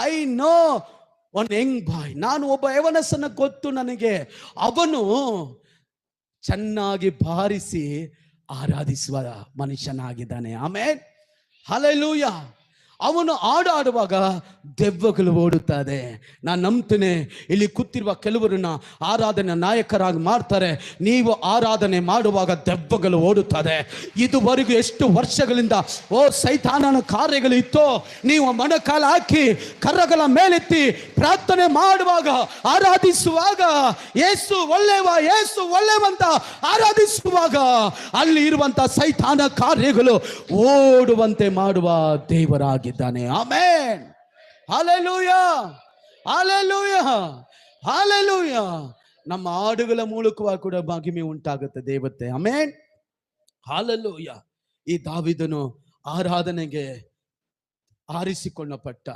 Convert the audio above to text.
I know one young boy, ನಾನು ಒಬ್ಬ ಯವನಸ್ಸನ್ನ ಗೊತ್ತು ನನಗೆ, ಅವನು ಚೆನ್ನಾಗಿ ಬಾರಿಸಿ ಆರಾಧಿಸುವ ಮನುಷ್ಯನಾಗಿದ್ದಾನೆ. Amen, hallelujah. ಅವನು ಆಡುವಾಗ ದೆವ್ವಗಳು ಓಡುತ್ತದೆ. ನಾನು ನಂಬ್ತೇನೆ ಇಲ್ಲಿ ಕೂತಿರುವ ಕೆಲವರನ್ನ ಆರಾಧನೆ ನಾಯಕರಾಗಿ ಮಾಡ್ತಾರೆ. ನೀವು ಆರಾಧನೆ ಮಾಡುವಾಗ ದೆವ್ವಗಳು ಓಡುತ್ತದೆ. ಇದುವರೆಗೂ ಎಷ್ಟು ವರ್ಷಗಳಿಂದ ಸೈತಾನನ ಕಾರ್ಯಗಳು ಇತ್ತೋ, ನೀವು ಮೊಣಕಾಲು ಹಾಕಿ ಕರಗಳ ಮೇಲೆತ್ತಿ ಪ್ರಾರ್ಥನೆ ಮಾಡುವಾಗ, ಆರಾಧಿಸುವಾಗ, ಯೇಸು ಒಳ್ಳೆಯವ, ಯೇಸು ಒಳ್ಳೆಯವಂತ ಆರಾಧಿಸುವಾಗ ಅಲ್ಲಿ ಇರುವಂತ ಸೈತಾನ ಕಾರ್ಯಗಳು ಓಡುವಂತೆ ಮಾಡುವ ದೇವರಾಗಿದ್ದಾನೆ. Amen, hallelujah, hallelujah, hallelujah. ನಮ್ಮ ಹಾಡುಗಳ ಮೂಲಕವಾಗಿ ಕೂಡ ಮಹಿಮೆ ಉಂಟಾಗುತ್ತೆ ದೇವತೆ. Amen, hallelujah. ಈ ದಾವೀದನು ಆರಾಧನೆಗೆ ಆರಿಸಿಕೊಳ್ಳಲ್ಪಟ್ಟ